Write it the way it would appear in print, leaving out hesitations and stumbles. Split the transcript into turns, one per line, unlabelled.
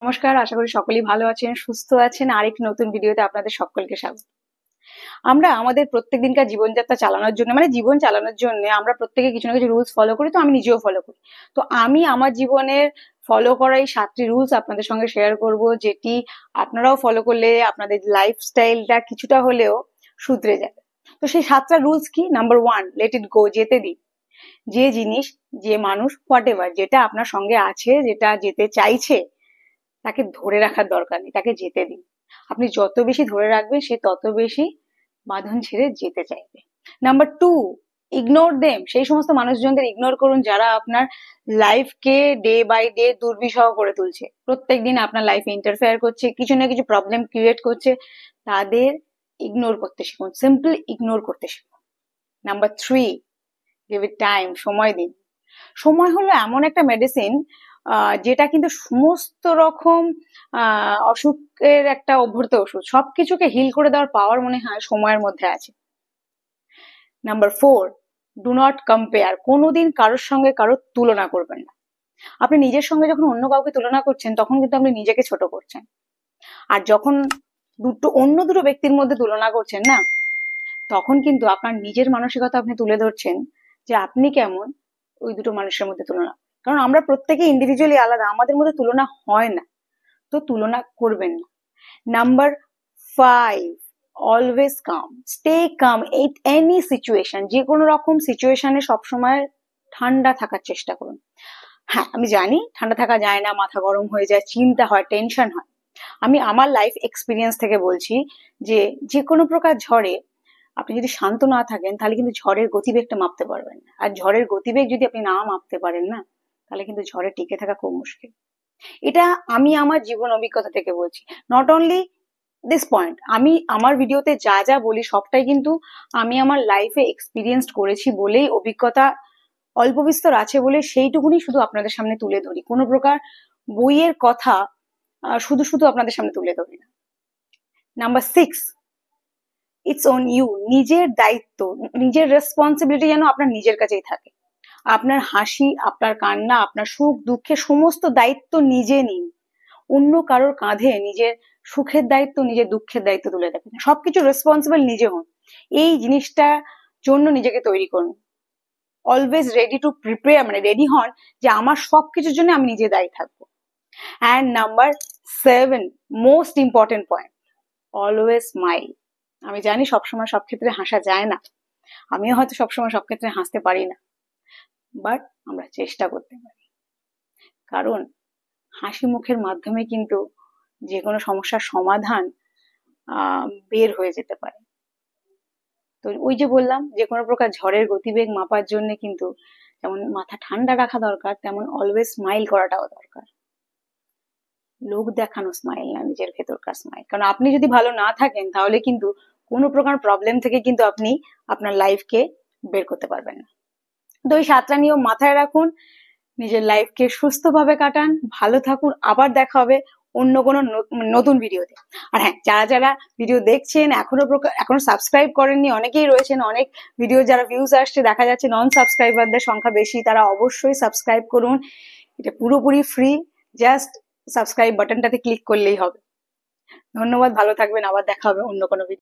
নমস্কার, আশা করি সকলেই ভালো আছেন, সুস্থ আছেন। আরেকটি নতুন ভিডিওতে আপনাদের সকলকে স্বাগত। আমরা আমাদের প্রত্যেকদিনকার জীবনযাত্রা চালানোর জন্য জীবন চালানোর জন্য আমরা প্রত্যেকে কিছু না কিছু রুলস ফলো করি। তো আমি নিজেও ফলো করি। তো আমি আমার জীবনের ফলো করা এই 7টি রুলস আপনাদের সঙ্গে শেয়ার করব, যেটি আপনারাও ফলো করলে আপনাদের লাইফস্টাইলটা কিছুটা হলেও শুধরে যাবে। তো সেই 7টা রুলস কি? নাম্বার 1, লেট ইট গো, যেতে দিন। যে জিনিস, যে মানুষ, হোয়াট এভার, যেটা আপনার সঙ্গে আছে, যেটা যেতে চাইছে, তাকে ধরে রাখার দরকার নেই, তাকে যেতে দিন। আপনি যত বেশি ধরে রাখবেন সে তত বেশি বাঁধন ছেড়ে যেতে চাইবে। Number 2, ignore them. সেই সমস্ত মানুষজনদের ইগনোর করুন যারা আপনার লাইফকে ডে বাই ডে দুর্বিষহ করে তুলছে, প্রত্যেকদিন আপনার লাইফে ইন্টারফেয়ার করছে, কিছু না কিছু প্রবলেম ক্রিয়েট করছে। তাদের ইগনোর করতে শিখুন, সিম্পল ইগনোর করতে শিখুন। নাম্বার 3, গিভ ইট টাইম, সময় দিন। সময় হলো এমন একটা মেডিসিন যেটা কিন্তু সমস্ত রকম অসুখের একটা অভ্যর্থ ওষুধ। সবকিছুকে হিল করে দেওয়ার পাওয়ার মনে হয় সময়ের মধ্যে আছে। Number 4, do not compare. কোনোদিন কারোর সঙ্গে কারোর তুলনা করবেন না। আপনি নিজের সঙ্গে যখন অন্য কাউকে তুলনা করছেন তখন কিন্তু আপনি নিজেকে ছোট করছেন। আর যখন অন্য দুটো ব্যক্তির মধ্যে তুলনা করছেন না, তখন কিন্তু আপনার নিজের মানসিকতা আপনি তুলে ধরছেন যে আপনি কেমন ওই দুটো মানুষের মধ্যে তুলনা। কারণ আমরা প্রত্যেকে ইন্ডিভিজুয়ালি আলাদা, আমাদের মধ্যে তুলনা হয় না, তো তুলনা করবেন না। Number 5, always calm, stay calm at any situation. যে কোনো রকম সিচুয়েশনে সবসময় ঠান্ডা থাকার চেষ্টা করুন। হ্যাঁ, আমি জানি ঠান্ডা থাকা যায় না, মাথা গরম হয়ে যায়, চিন্তা হয়, টেনশন হয়। আমি আমার লাইফ এক্সপিরিয়েন্স থেকে বলছি যে কোনো প্রকার ঝড়ে আপনি যদি শান্ত না থাকেন তাহলে কিন্তু ঝড়ের গতিবেগটা মাপতে পারবেন না। আর ঝড়ের গতিবেগ যদি আপনি না মাপতে পারেন না, তাহলে কিন্তু ঝড়ে টিকে থাকা খুব মুশকিল। এটা আমি আমার জীবন অভিজ্ঞতা থেকে বলছি। নট অনলি দিস পয়েন্ট, আমি আমার ভিডিওতে যা যা বলি সবটাই কিন্তু আমি আমার লাইফে এক্সপিরিয়েন্স করেছি বলেই, অভিজ্ঞতা অল্প বিস্তর আছে বলে সেইটুকুনি শুধু আপনাদের সামনে তুলে ধরি। কোনো প্রকার বইয়ের কথা শুধু শুধু আপনাদের সামনে তুলে ধরি না। Number 6, it's on you. নিজের দায়িত্ব, নিজের রেসপন্সিবিলিটি যেন আপনার নিজের কাছেই থাকে। আপনার হাসি, আপনার কান্না, আপনার সুখ দুঃখের সমস্ত দায়িত্ব নিজে নিন। অন্য কারোর কাঁধে নিজের সুখের দায়িত্ব, নিজের দুঃখের দায়িত্ব তুলে দেবেন। সবকিছু রেসপন্সিবল নিজে হন। এই জিনিসটা জন্য নিজেকে তৈরি করুন। Always ready to prepare, ready হন যে আমার সবকিছুর জন্য আমি নিজে দায়ী থাকবো। And number 7, most important point, always smile. আমি জানি সবসময় সব ক্ষেত্রে হাসা যায় না, আমিও হয়তো সবসময় সব ক্ষেত্রে হাসতে পারি না, বাট আমরা চেষ্টা করতে পারি। কারণ হাসি মুখের মাধ্যমে কিন্তু যে কোনো সমস্যার সমাধান বের হয়ে যেতে পারে। তো ওই যে বললাম, যে কোনো প্রকার ঝড়ের গতিবেগ মাপার জন্য কিন্তু যেমন মাথা ঠান্ডা রাখা দরকার, তেমন অলওয়েজ স্মাইল করাটাও দরকার। লোক দেখানো স্মাইল না, নিজের ভেতরকার স্মাইল। কারণ আপনি যদি ভালো না থাকেন তাহলে কিন্তু কোনো প্রকার প্রবলেম থেকে কিন্তু আপনি আপনার লাইফকে বের করতে পারবেন না। তো এই 7টা নিয়ম মাথায় রাখুন, নিজের লাইফকে সুস্থভাবে কাটান, ভালো থাকুন। আবার দেখা হবে অন্য কোনো নতুন ভিডিওতে। আর হ্যাঁ, যারা যারা ভিডিও দেখছেন এখনো সাবস্ক্রাইব করেননি, অনেকেই রয়েছেন, অনেক ভিডিও যারা ভিউজ আসছে দেখা যাচ্ছে নন সাবস্ক্রাইবারদের সংখ্যা বেশি, তারা অবশ্যই সাবস্ক্রাইব করুন। এটা পুরোপুরি ফ্রি, জাস্ট সাবস্ক্রাইব বাটনটাতে ক্লিক করলেই হবে। ধন্যবাদ, ভালো থাকবেন, আবার দেখা হবে অন্য কোনো ভিডিও।